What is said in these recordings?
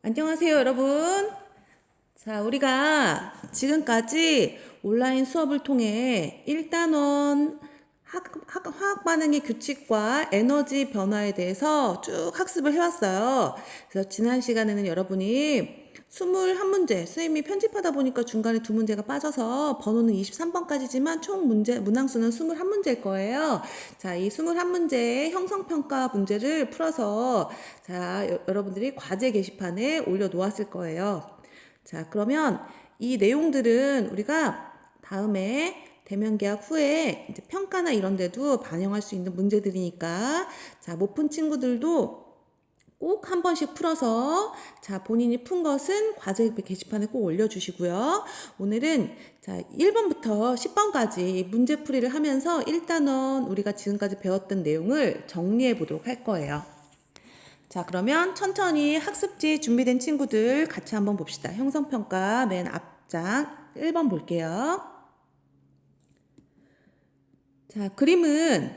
안녕하세요, 여러분. 자, 우리가 지금까지 온라인 수업을 통해 1단원 화학 반응의 규칙과 에너지 변화에 대해서 쭉 학습을 해왔어요. 그래서 지난 시간에는 여러분이 21문제, 선생님이 편집하다 보니까 중간에 두 문제가 빠져서 번호는 23번까지지만 총 문항수는 21문제일 거예요. 자, 이 21문제의 형성평가 문제를 풀어서 자, 여러분들이 과제 게시판에 올려놓았을 거예요. 자, 그러면 이 내용들은 우리가 다음에 대면 계약 후에 이제 평가나 이런 데도 반영할 수 있는 문제들이니까 자, 못 푼 친구들도 꼭 한 번씩 풀어서 자, 본인이 푼 것은 과제 게시판에 꼭 올려주시고요. 오늘은 자, 1번부터 10번까지 문제풀이를 하면서 1단원 우리가 지금까지 배웠던 내용을 정리해 보도록 할 거예요. 자, 그러면 천천히 학습지 준비된 친구들 같이 한번 봅시다. 형성평가 맨 앞장 1번 볼게요. 자, 그림은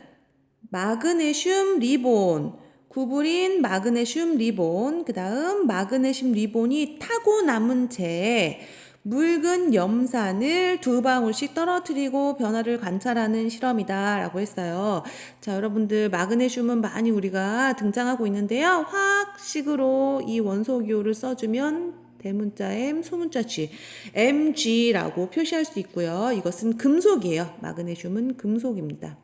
마그네슘 리본, 구부린 마그네슘 리본, 그 다음 마그네슘 리본이 타고 남은 채 묽은 염산을 2방울씩 떨어뜨리고 변화를 관찰하는 실험이다 라고 했어요. 자, 여러분들 마그네슘은 많이 우리가 등장하고 있는데요. 화학식으로 이 원소기호를 써주면 대문자 M, 소문자 G, Mg라고 표시할 수 있고요. 이것은 금속이에요. 마그네슘은 금속입니다.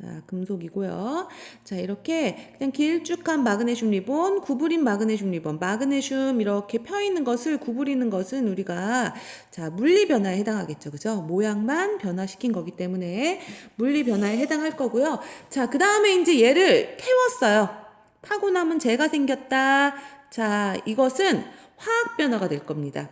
자, 금속이고요. 자, 이렇게 그냥 길쭉한 마그네슘 리본, 구부린 마그네슘 리본, 마그네슘 이렇게 펴 있는 것을 구부리는 것은 우리가 자, 물리 변화에 해당하겠죠. 그죠? 모양만 변화시킨 거기 때문에 물리 변화에 해당할 거고요. 자, 그다음에 이제 얘를 태웠어요. 타고 남은 재가 생겼다. 자, 이것은 화학 변화가 될 겁니다.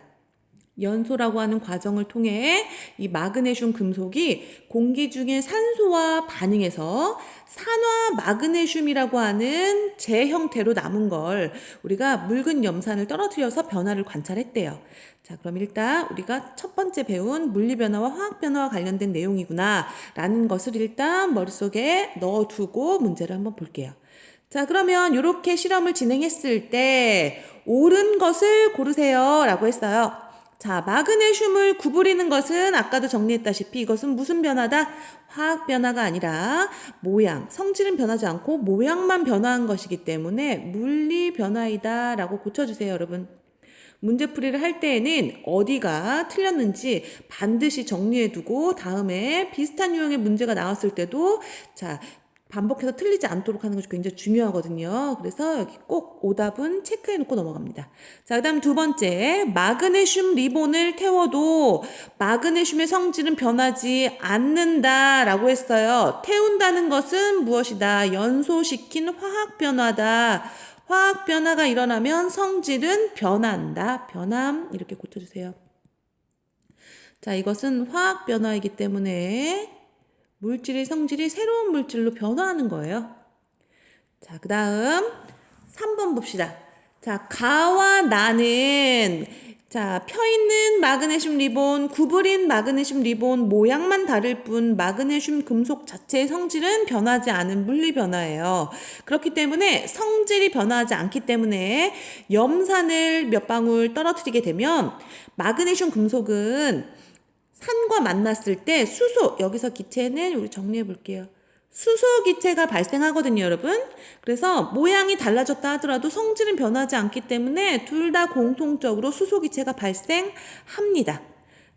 연소라고 하는 과정을 통해 이 마그네슘 금속이 공기 중에 산소와 반응해서 산화 마그네슘이라고 하는 재 형태로 남은 걸 우리가 묽은 염산을 떨어뜨려서 변화를 관찰했대요. 자, 그럼 일단 우리가 첫 번째 배운 물리변화와 화학변화와 관련된 내용이구나 라는 것을 일단 머릿속에 넣어두고 문제를 한번 볼게요. 자, 그러면 이렇게 실험을 진행했을 때 옳은 것을 고르세요 라고 했어요. 자, 마그네슘을 구부리는 것은 아까도 정리했다시피 이것은 무슨 변화다? 화학 변화가 아니라 모양, 성질은 변하지 않고 모양만 변화한 것이기 때문에 물리 변화이다 라고 고쳐주세요, 여러분. 문제풀이를 할 때에는 어디가 틀렸는지 반드시 정리해두고 다음에 비슷한 유형의 문제가 나왔을 때도 자, 반복해서 틀리지 않도록 하는 것이 굉장히 중요하거든요. 그래서 여기 꼭 오답은 체크해 놓고 넘어갑니다. 자, 그 다음 두 번째, 마그네슘 리본을 태워도 마그네슘의 성질은 변하지 않는다라고 했어요. 태운다는 것은 무엇이다? 연소시킨 화학 변화다. 화학 변화가 일어나면 성질은 변한다. 변함 이렇게 고쳐주세요. 자, 이것은 화학 변화이기 때문에 물질의 성질이 새로운 물질로 변화하는 거예요. 자, 그 다음 3번 봅시다. 자, 가와 나는 자, 펴있는 마그네슘 리본, 구부린 마그네슘 리본 모양만 다를 뿐 마그네슘 금속 자체의 성질은 변하지 않은 물리 변화예요. 그렇기 때문에 성질이 변화하지 않기 때문에 염산을 몇 방울 떨어뜨리게 되면 마그네슘 금속은 산과 만났을 때 수소, 여기서 기체는 우리 정리해 볼게요. 수소 기체가 발생하거든요, 여러분. 그래서 모양이 달라졌다 하더라도 성질은 변하지 않기 때문에 둘 다 공통적으로 수소 기체가 발생합니다.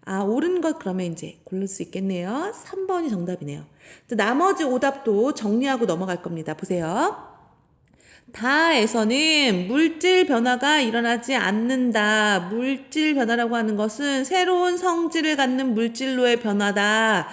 아, 옳은 것 그러면 이제 고를 수 있겠네요. 3번이 정답이네요. 나머지 오답도 정리하고 넘어갈 겁니다. 보세요. 다에서는 물질 변화가 일어나지 않는다. 물질 변화라고 하는 것은 새로운 성질을 갖는 물질로의 변화다.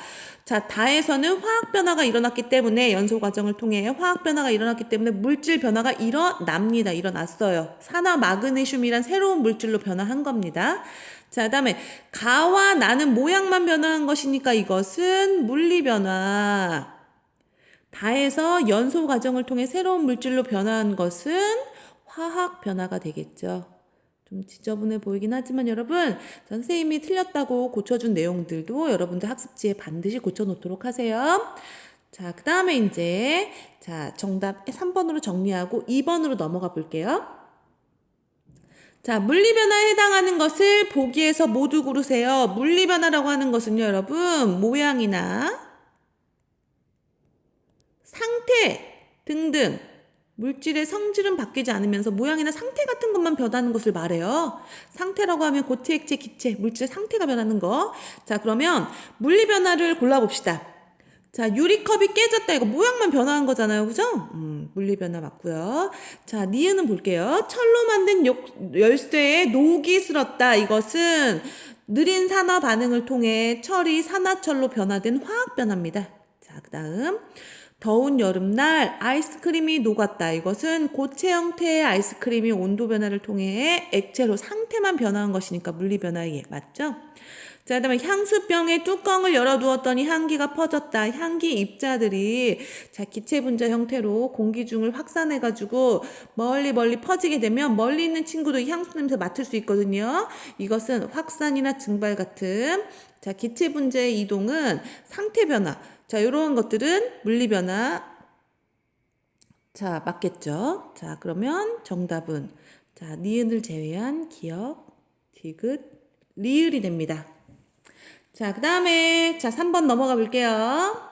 자, 다에서는 화학 변화가 일어났기 때문에 연소 과정을 통해 화학 변화가 일어났기 때문에 물질 변화가 일어납니다. 일어났어요. 산화 마그네슘이란 새로운 물질로 변화한 겁니다. 자, 그다음에 가와 나는 모양만 변화한 것이니까 이것은 물리 변화. 다해서 연소 과정을 통해 새로운 물질로 변화한 것은 화학 변화가 되겠죠. 좀 지저분해 보이긴 하지만 여러분, 선생님이 틀렸다고 고쳐준 내용들도 여러분들 학습지에 반드시 고쳐놓도록 하세요. 자, 그 다음에 이제 자, 정답 3번으로 정리하고 2번으로 넘어가 볼게요. 자, 물리변화에 해당하는 것을 보기에서 모두 고르세요. 물리변화라고 하는 것은요, 여러분, 모양이나 상태 등등 물질의 성질은 바뀌지 않으면서 모양이나 상태 같은 것만 변하는 것을 말해요. 상태라고 하면 고체, 액체, 기체, 물질의 상태가 변하는 거. 자, 그러면 물리변화를 골라봅시다. 자, 유리컵이 깨졌다. 이거 모양만 변화한 거잖아요. 그죠? 물리변화 맞고요. 자, 니은은 볼게요. 철로 만든 열쇠에 녹이 슬었다. 이것은 느린 산화 반응을 통해 철이 산화철로 변화된 화학 변화입니다. 자, 그 다음 더운 여름날 아이스크림이 녹았다. 이것은 고체 형태의 아이스크림이 온도 변화를 통해 액체로 상태만 변화한 것이니까 물리변화에 맞죠? 자, 그다음에 향수병의 뚜껑을 열어두었더니 향기가 퍼졌다. 향기 입자들이 자, 기체 분자 형태로 공기 중을 확산해가지고 멀리 퍼지게 되면 멀리 있는 친구도 이 향수 냄새 맡을 수 있거든요. 이것은 확산이나 증발 같은 자, 기체 분자의 이동은 상태 변화. 자, 이런 것들은 물리 변화. 자, 맞겠죠? 자, 그러면 정답은 자, 니은을 제외한 기역, 디귿, 리을이 됩니다. 자, 그 다음에 자 3번 넘어가 볼게요.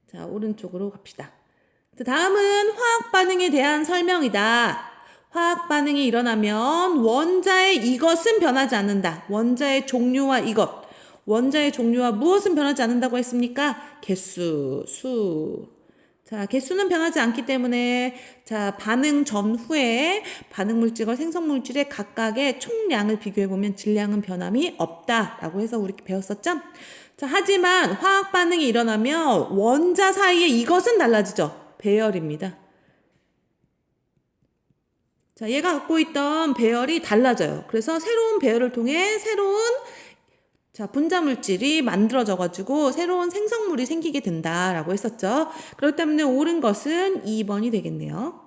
자, 오른쪽으로 갑시다. 자, 다음은 화학 반응에 대한 설명이다. 화학 반응이 일어나면 원자의 이것은 변하지 않는다. 원자의 종류와 이것. 원자의 종류와 무엇은 변하지 않는다고 했습니까? 개수, 수. 자, 개수는 변하지 않기 때문에 자, 반응 전후에 반응 물질과 생성 물질의 각각의 총량을 비교해 보면 질량은 변함이 없다라고 해서 우리 배웠었죠? 자, 하지만 화학 반응이 일어나면 원자 사이에 이것은 달라지죠. 배열입니다. 자, 얘가 갖고 있던 배열이 달라져요. 그래서 새로운 배열을 통해 새로운 자, 분자 물질이 만들어져 가지고 새로운 생성물이 생기게 된다라고 했었죠. 그렇기 때문에 옳은 것은 2번이 되겠네요.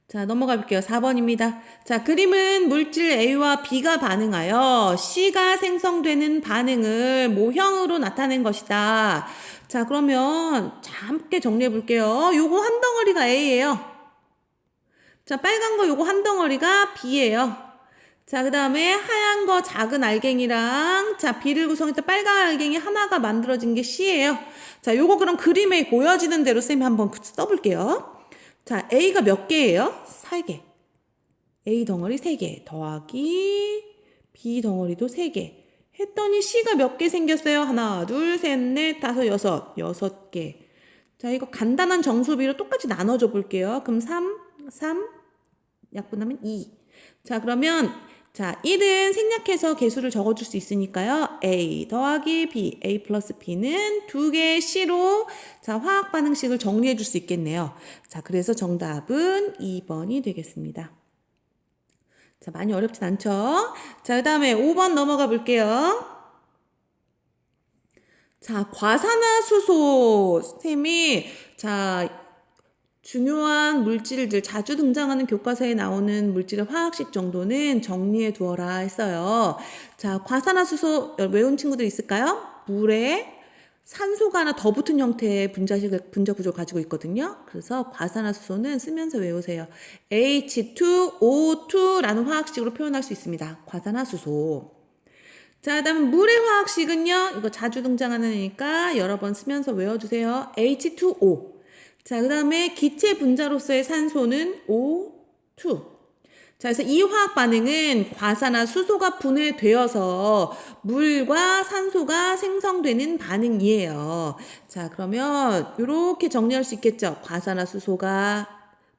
자, 넘어가 볼게요. 4번입니다. 자, 그림은 물질 A와 B가 반응하여 C가 생성되는 반응을 모형으로 나타낸 것이다. 자, 그러면 함께 정리해 볼게요. 요거 한 덩어리가 A예요. 자, 빨간 거 요거 한 덩어리가 B예요. 자, 그 다음에 하얀 거 작은 알갱이랑 자, B를 구성했던 빨간 알갱이 하나가 만들어진 게 C예요. 자, 요거 그럼 그림에 보여지는 대로 쌤이 한번 써볼게요. 자, A가 몇 개예요? 3개. A 덩어리 3개 더하기 B 덩어리도 3개 했더니 C가 몇 개 생겼어요? 하나, 둘, 셋, 넷, 다섯, 여섯. 6개. 자, 이거 간단한 정수비로 똑같이 나눠줘 볼게요. 그럼 3, 약분하면 2. 자, 그러면 자, 1은 생략해서 개수를 적어줄 수 있으니까요. A 더하기 B, A 플러스 B는 2개의 C로 자, 화학 반응식을 정리해 줄 수 있겠네요. 자, 그래서 정답은 2번이 되겠습니다. 자, 많이 어렵진 않죠? 자, 그 다음에 5번 넘어가 볼게요. 자, 과산화수소 쌤이 자, 중요한 물질들, 자주 등장하는 교과서에 나오는 물질의 화학식 정도는 정리해 두어라 했어요. 자, 과산화수소 외운 친구들 있을까요? 물에 산소가 하나 더 붙은 형태의 분자 구조를 가지고 있거든요. 그래서 과산화수소는 쓰면서 외우세요. H2O2라는 화학식으로 표현할 수 있습니다. 과산화수소. 자, 그다음 물의 화학식은요. 이거 자주 등장하는 애니까 여러 번 쓰면서 외워주세요. H2O. 자, 그 다음에 기체 분자로서의 산소는 O2. 자, 그래서 이 화학 반응은 과산화수소가 분해되어서 물과 산소가 생성되는 반응이에요. 자, 그러면 이렇게 정리할 수 있겠죠. 과산화수소가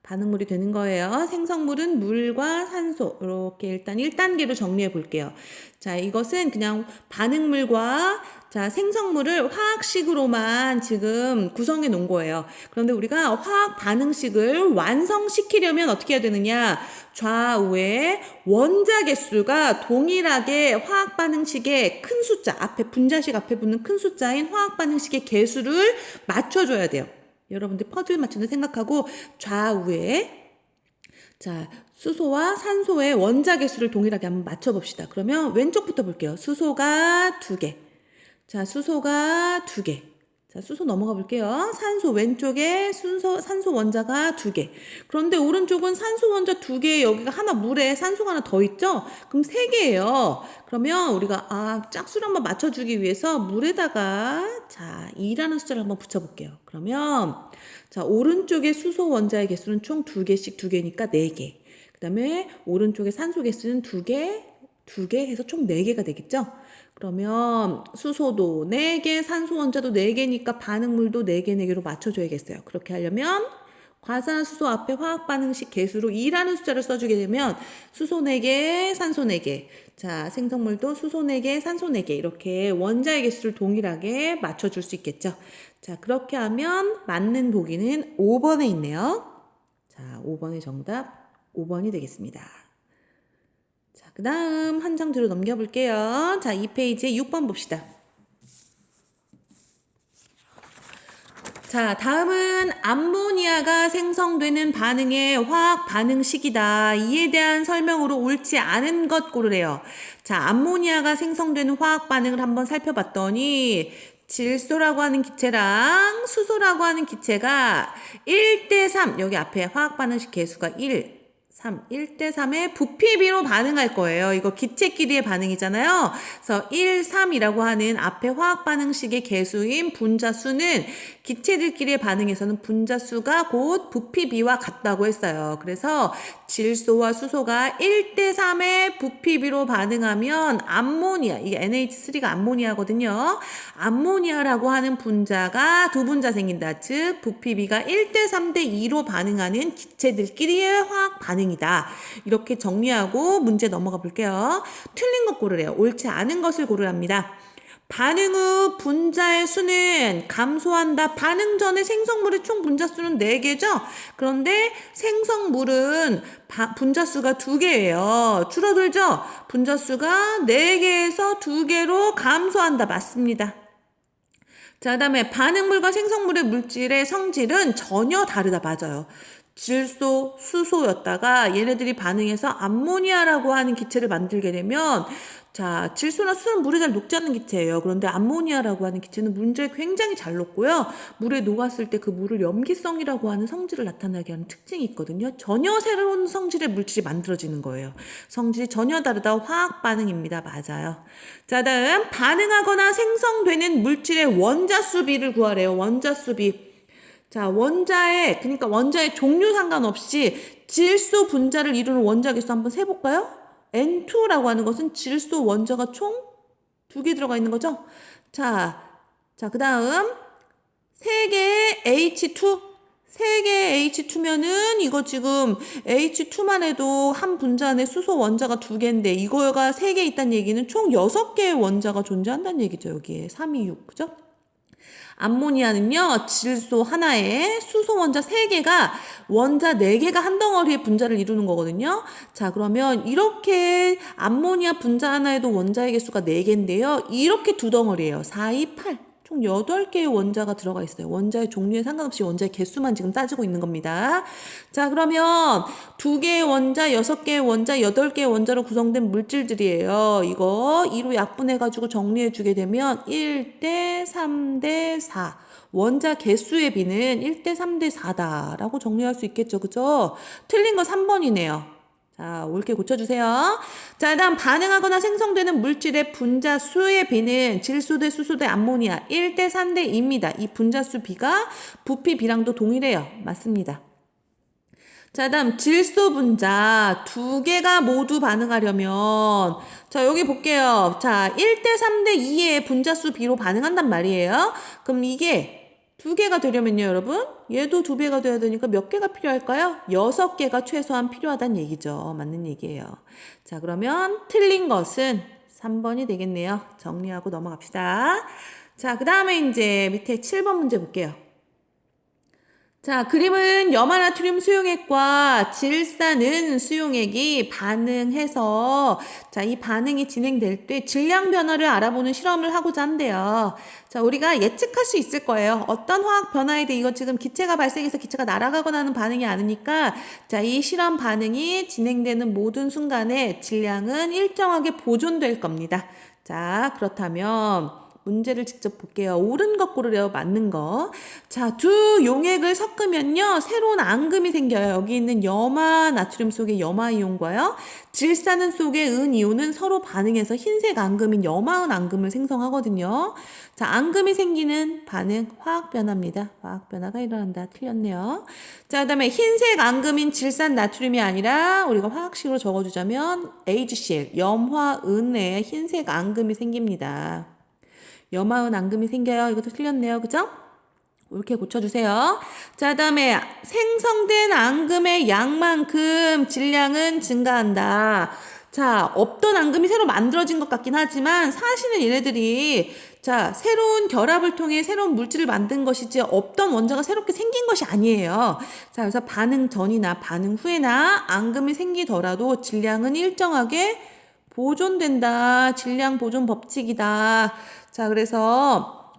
반응물이 되는 거예요. 생성물은 물과 산소. 이렇게 일단 1단계로 정리해 볼게요. 자, 이것은 그냥 반응물과 자, 생성물을 화학식으로만 지금 구성해 놓은 거예요. 그런데 우리가 화학 반응식을 완성시키려면 어떻게 해야 되느냐? 좌우에 원자 개수가 동일하게 화학 반응식의 큰 숫자, 앞에 분자식 앞에 붙는 큰 숫자인 화학 반응식의 개수를 맞춰줘야 돼요. 여러분들 퍼즐 맞추는 생각하고 좌우에 자, 수소와 산소의 원자 개수를 동일하게 한번 맞춰봅시다. 그러면 왼쪽부터 볼게요. 수소가 2개. 자, 수소가 2개. 자, 수소 넘어가 볼게요. 산소 왼쪽에 산소 원자가 2개. 그런데 오른쪽은 산소 원자 2개, 여기가 하나 물에 산소가 하나 더 있죠? 그럼 3개예요. 그러면 우리가 짝수를 한번 맞춰주기 위해서 물에다가 자, 2라는 숫자를 한번 붙여볼게요. 그러면 자, 오른쪽에 수소 원자의 개수는 총 2개씩 2개니까 4개. 그 다음에 오른쪽에 산소 개수는 2개, 2개 해서 총 4개가 되겠죠? 그러면 수소도 4개, 산소 원자도 4개니까 반응물도 4개, 4개로 맞춰줘야겠어요. 그렇게 하려면 과산화수소 앞에 화학반응식 개수로 2라는 숫자를 써주게 되면 수소 4개, 산소 4개. 자, 생성물도 수소 4개, 산소 4개. 이렇게 원자의 개수를 동일하게 맞춰줄 수 있겠죠. 자, 그렇게 하면 맞는 보기는 5번에 있네요. 자, 5번의 정답 5번이 되겠습니다. 자, 그 다음 한 장 뒤로 넘겨볼게요. 자, 2페이지에 6번 봅시다. 자, 다음은 암모니아가 생성되는 반응의 화학 반응식이다. 이에 대한 설명으로 옳지 않은 것 고르래요. 자, 암모니아가 생성되는 화학 반응을 한번 살펴봤더니 질소라고 하는 기체랑 수소라고 하는 기체가 1대3, 여기 앞에 화학 반응식 개수가 1대3의 부피비로 반응할 거예요. 이거 기체끼리의 반응이잖아요. 그래서 1, 3이라고 하는 앞에 화학 반응식의 개수인 분자수는 기체들끼리의 반응에서는 분자수가 곧 부피비와 같다고 했어요. 그래서 질소와 수소가 1대3의 부피비로 반응하면 암모니아, 이게 NH3가 암모니아거든요. 암모니아라고 하는 분자가 두 분자 생긴다. 즉 부피비가 1대3대2로 반응하는 기체들끼리의 화학 반응이다. 이렇게 정리하고 문제 넘어가 볼게요. 틀린 것 고르래요. 옳지 않은 것을 고르랍니다. 반응 후 분자의 수는 감소한다. 반응 전에 생성물의 총 분자수는 4개죠? 그런데 생성물은 분자수가 2개예요. 줄어들죠? 분자수가 4개에서 2개로 감소한다. 맞습니다. 자, 그 다음에 반응물과 생성물의 물질의 성질은 전혀 다르다. 맞아요. 질소, 수소였다가 얘네들이 반응해서 암모니아라고 하는 기체를 만들게 되면 자, 질소나 수소는 물에 잘 녹지 않는 기체예요. 그런데 암모니아라고 하는 기체는 물에 굉장히 잘 녹고요. 물에 녹았을 때 그 물을 염기성이라고 하는 성질을 나타나게 하는 특징이 있거든요. 전혀 새로운 성질의 물질이 만들어지는 거예요. 성질이 전혀 다르다. 화학 반응입니다. 맞아요. 자, 다음 반응하거나 생성되는 물질의 원자수비를 구하래요. 원자수비. 자, 그러니까 원자의 종류 상관없이 질소 분자를 이루는 원자 개수 한번 세볼까요? N2라고 하는 것은 질소 원자가 총 2개 들어가 있는 거죠? 자, 그 다음 3개의 H2. 3개의 H2면은 이거 지금 H2만 해도 한 분자 안에 수소 원자가 2개인데 이거가 3개 있다는 얘기는 총 6개의 원자가 존재한다는 얘기죠. 여기에 3, 2, 6. 그죠? 암모니아는요, 질소 하나에 수소 원자 3개가 원자 4개가 한 덩어리의 분자를 이루는 거거든요. 자, 그러면 이렇게 암모니아 분자 하나에도 원자의 개수가 4개인데요. 이렇게 두 덩어리예요. 4, 2, 8. 총 8개의 원자가 들어가 있어요. 원자의 종류에 상관없이 원자의 개수만 지금 따지고 있는 겁니다. 자, 그러면 2개의 원자, 6개의 원자, 8개의 원자로 구성된 물질들이에요. 이거 2로 약분해가지고 정리해주게 되면 1대 3대 4. 원자 개수의 비는 1대 3대 4다라고 정리할 수 있겠죠. 그죠? 틀린 거 3번이네요. 자, 옳게 고쳐주세요. 자, 다음 반응하거나 생성되는 물질의 분자수의 비는 질소 대 수소 대 암모니아 1대 3대 2입니다. 이 분자수 비가 부피 비랑도 동일해요. 맞습니다. 자, 다음 질소 분자 2개가 모두 반응하려면 자, 여기 볼게요. 자, 1대 3대 2의 분자수 비로 반응한단 말이에요. 그럼 이게 2개가 되려면요, 여러분. 얘도 2배가 돼야 되니까 몇 개가 필요할까요? 6개가 최소한 필요하다는 얘기죠. 맞는 얘기예요. 자, 그러면 틀린 것은 3번이 되겠네요. 정리하고 넘어갑시다. 자, 그 다음에 이제 밑에 7번 문제 볼게요. 자, 그림은 염화나트륨 수용액과 질산은 수용액이 반응해서 자, 이 반응이 진행될 때 질량 변화를 알아보는 실험을 하고자 한대요. 자, 우리가 예측할 수 있을 거예요. 어떤 화학 변화에 대해 이거 지금 기체가 발생해서 기체가 날아가거나 하는 반응이 아니니까 자, 이 실험 반응이 진행되는 모든 순간에 질량은 일정하게 보존될 겁니다. 자, 그렇다면 문제를 직접 볼게요. 옳은 것 고르래요. 맞는 거. 자, 두 용액을 섞으면요. 새로운 앙금이 생겨요. 여기 있는 염화 나트륨 속의 염화 이온과요. 질산은 속의 은 이온은 서로 반응해서 흰색 앙금인 염화은 앙금을 생성하거든요. 자, 앙금이 생기는 반응 화학 변화입니다. 화학 변화가 일어난다. 틀렸네요. 자, 그다음에 흰색 앙금인 질산 나트륨이 아니라 우리가 화학식으로 적어주자면 HCl 염화은에 흰색 앙금이 생깁니다. 염화은 앙금이 생겨요. 이것도 틀렸네요. 그죠? 이렇게 고쳐주세요. 자, 그다음에 생성된 앙금의 양만큼 질량은 증가한다. 자, 없던 앙금이 새로 만들어진 것 같긴 하지만 사실은 얘네들이 자, 새로운 결합을 통해 새로운 물질을 만든 것이지 없던 원자가 새롭게 생긴 것이 아니에요. 자, 그래서 반응 전이나 반응 후에나 앙금이 생기더라도 질량은 일정하게 보존된다. 질량 보존 법칙이다. 자, 그래서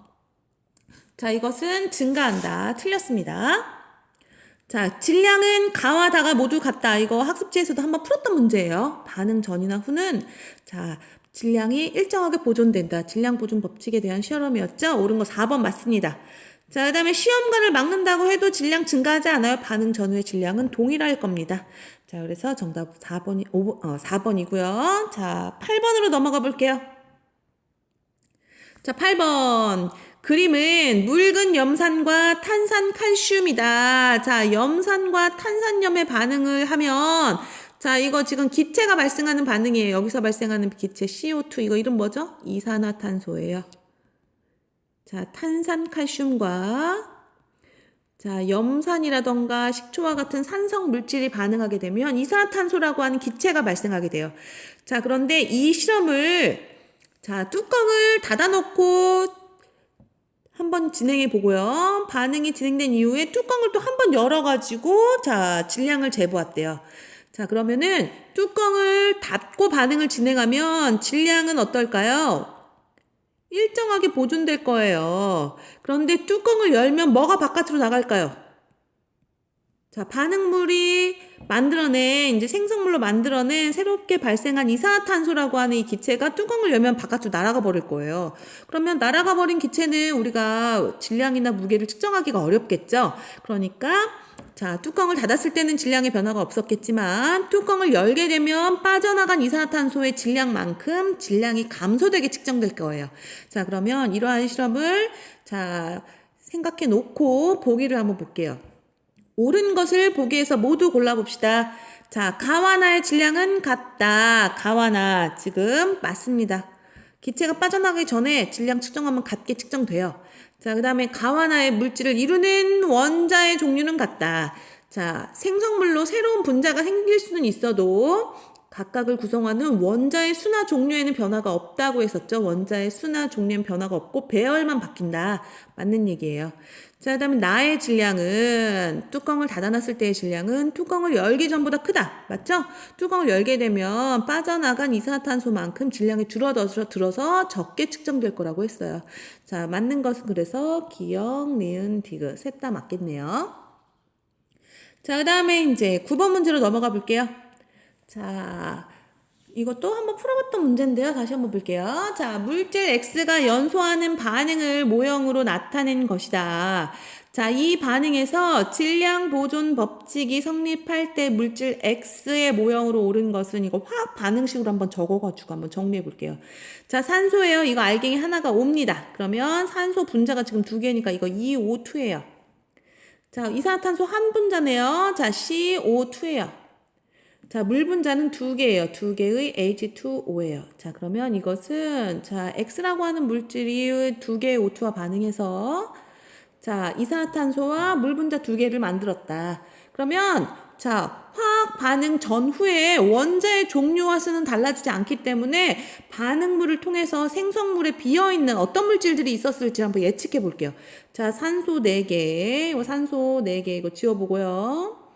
자, 이것은 증가한다. 틀렸습니다. 자, 질량은 가와 다가 모두 같다. 이거 학습지에서도 한번 풀었던 문제예요. 반응 전이나 후는 자, 질량이 일정하게 보존된다. 질량 보존 법칙에 대한 실험이었죠. 옳은 거 4번 맞습니다. 자, 그다음에 시험관을 막는다고 해도 질량 증가하지 않아요. 반응 전후의 질량은 동일할 겁니다. 자, 그래서 정답 4번이고요. 자, 8번으로 넘어가 볼게요. 자, 8번. 그림은 묽은 염산과 탄산칼슘이다. 자, 염산과 탄산염의 반응을 하면 자, 이거 지금 기체가 발생하는 반응이에요. 여기서 발생하는 기체 CO2 이거 이름 뭐죠? 이산화탄소예요. 자, 탄산칼슘과 자, 염산이라던가 식초와 같은 산성 물질이 반응하게 되면 이산화탄소라고 하는 기체가 발생하게 돼요. 자, 그런데 이 실험을 자, 뚜껑을 닫아놓고 한번 진행해 보고요. 반응이 진행된 이후에 뚜껑을 또 한 번 열어가지고 자, 질량을 재보았대요. 자, 그러면은 뚜껑을 닫고 반응을 진행하면 질량은 어떨까요? 일정하게 보존될 거예요. 그런데 뚜껑을 열면 뭐가 바깥으로 나갈까요? 자, 반응물이 만들어낸, 이제 생성물로 만들어낸 새롭게 발생한 이산화탄소라고 하는 이 기체가 뚜껑을 열면 바깥으로 날아가 버릴 거예요. 그러면 날아가 버린 기체는 우리가 질량이나 무게를 측정하기가 어렵겠죠? 그러니까, 자, 뚜껑을 닫았을 때는 질량의 변화가 없었겠지만, 뚜껑을 열게 되면 빠져나간 이산화탄소의 질량만큼 질량이 감소되게 측정될 거예요. 자, 그러면 이러한 실험을, 자, 생각해 놓고 보기를 한번 볼게요. 옳은 것을 보기에서 모두 골라봅시다. 자, 가와 나의 질량은 같다. 가와 나 지금 맞습니다. 기체가 빠져나가기 전에 질량 측정하면 같게 측정돼요. 자, 그 다음에 가와 나의 물질을 이루는 원자의 종류는 같다. 자, 생성물로 새로운 분자가 생길 수는 있어도 각각을 구성하는 원자의 수나 종류에는 변화가 없다고 했었죠. 원자의 수나 종류에는 변화가 없고 배열만 바뀐다. 맞는 얘기예요. 자, 그 다음에 나의 질량은 뚜껑을 닫아놨을 때의 질량은 뚜껑을 열기 전보다 크다. 맞죠? 뚜껑을 열게 되면 빠져나간 이산화탄소만큼 질량이 들어서 적게 측정될 거라고 했어요. 자, 맞는 것은 그래서 기역, 니은, 디귿 셋 다 맞겠네요. 자, 그 다음에 이제 9번 문제로 넘어가 볼게요. 자, 이것도 한번 풀어봤던 문제인데요. 다시 한번 볼게요. 자, 물질 X가 연소하는 반응을 모형으로 나타낸 것이다. 자, 이 반응에서 질량 보존 법칙이 성립할 때 물질 X의 모형으로 오른 것은 이거 화학 반응식으로 한번 적어가지고 한번 정리해 볼게요. 자, 산소예요. 이거 알갱이 하나가 옵니다. 그러면 산소 분자가 지금 2개니까 이거 EO2예요. 자, 이산화탄소 한 분자네요. 자, CO2예요. 자, 물 분자는 2개예요. 2개의 H2O예요. 자, 그러면 이것은 자, X라고 하는 물질이 2개의 O2와 반응해서 자, 이산화탄소와 물 분자 2개를 만들었다. 그러면 자, 화학 반응 전후에 원자의 종류와 수는 달라지지 않기 때문에 반응물을 통해서 생성물에 비어있는 어떤 물질들이 있었을지 한번 예측해 볼게요. 자, 산소 4개, 산소 4개 이거 지워보고요.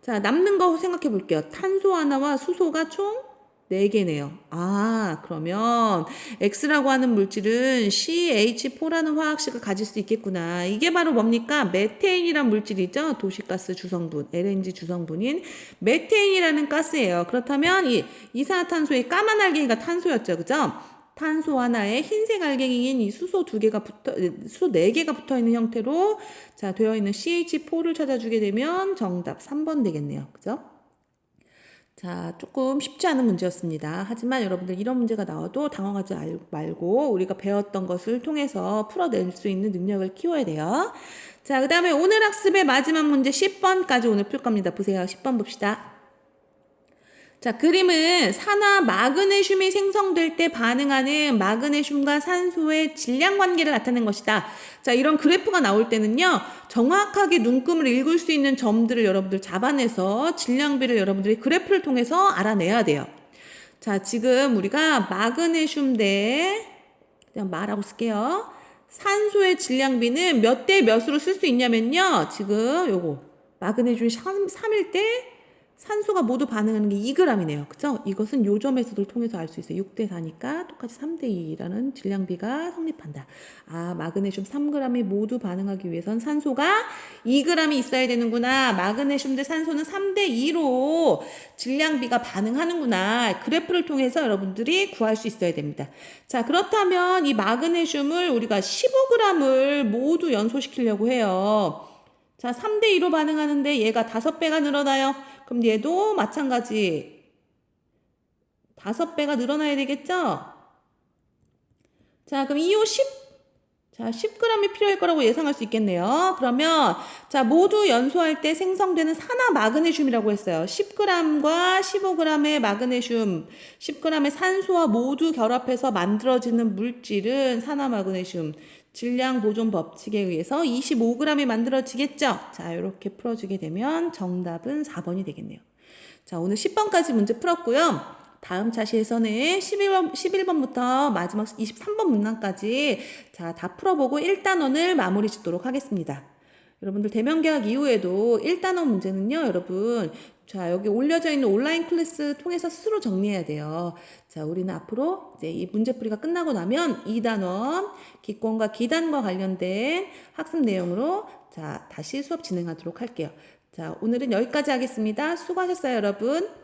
자, 남는 거 생각해 볼게요. 탄소 하나와 수소가 총 4개네요. 아, 그러면 X라고 하는 물질은 CH4라는 화학식을 가질 수 있겠구나. 이게 바로 뭡니까? 메테인이란 물질이죠. 도시가스 주성분, LNG 주성분인 메테인이라는 가스예요. 그렇다면 이 이산화탄소의 까만 알갱이가 탄소였죠. 그죠? 탄소 하나에 흰색 알갱이인 이 수소 4개가 붙어 있는 형태로 자, 되어 있는 CH4를 찾아주게 되면 정답 3번 되겠네요. 그죠? 자, 조금 쉽지 않은 문제였습니다. 하지만 여러분들 이런 문제가 나와도 당황하지 말고 우리가 배웠던 것을 통해서 풀어낼 수 있는 능력을 키워야 돼요. 자, 그 다음에 오늘 학습의 마지막 문제 10번까지 오늘 풀 겁니다. 보세요. 10번 봅시다. 자, 그림은 산화 마그네슘이 생성될 때 반응하는 마그네슘과 산소의 질량 관계를 나타낸 것이다. 자, 이런 그래프가 나올 때는요, 정확하게 눈금을 읽을 수 있는 점들을 여러분들 잡아내서 질량비를 여러분들이 그래프를 통해서 알아내야 돼요. 자, 지금 우리가 마그네슘 대, 그냥 마라고 쓸게요. 산소의 질량비는 몇 대 몇으로 쓸 수 있냐면요, 지금 요거, 마그네슘이 3일 때 산소가 모두 반응하는 게 2g이네요. 그죠? 이것은 요점에서도 통해서 알 수 있어요. 6대 4니까 똑같이 3대 2라는 질량비가 성립한다. 아, 마그네슘 3g이 모두 반응하기 위해선 산소가 2g이 있어야 되는구나. 마그네슘 대 산소는 3대 2로 질량비가 반응하는구나. 그래프를 통해서 여러분들이 구할 수 있어야 됩니다. 자, 그렇다면 이 마그네슘을 우리가 15g을 모두 연소시키려고 해요. 자, 3대 2로 반응하는데 얘가 5배가 늘어나요. 그럼 얘도 마찬가지 5배가 늘어나야 되겠죠? 자, 그럼 2호 10g이 필요할 거라고 예상할 수 있겠네요. 그러면 자, 모두 연소할 때 생성되는 산화 마그네슘이라고 했어요. 10g과 15g의 마그네슘, 10g의 산소와 모두 결합해서 만들어지는 물질은 산화 마그네슘 질량 보존 법칙에 의해서 25g이 만들어지겠죠? 자, 이렇게 풀어주게 되면 정답은 4번이 되겠네요. 자, 오늘 10번까지 문제 풀었고요. 다음 차시에서는 11번부터 마지막 23번 문항까지 자, 다 풀어보고 1단원을 마무리 짓도록 하겠습니다. 여러분들 대면계약 이후에도 1단원 문제는요, 여러분. 자, 여기 올려져 있는 온라인 클래스 통해서 스스로 정리해야 돼요. 자, 우리는 앞으로 이제 이 문제풀이가 끝나고 나면 2단원, 기권과 기단과 관련된 학습 내용으로 자, 다시 수업 진행하도록 할게요. 자, 오늘은 여기까지 하겠습니다. 수고하셨어요, 여러분.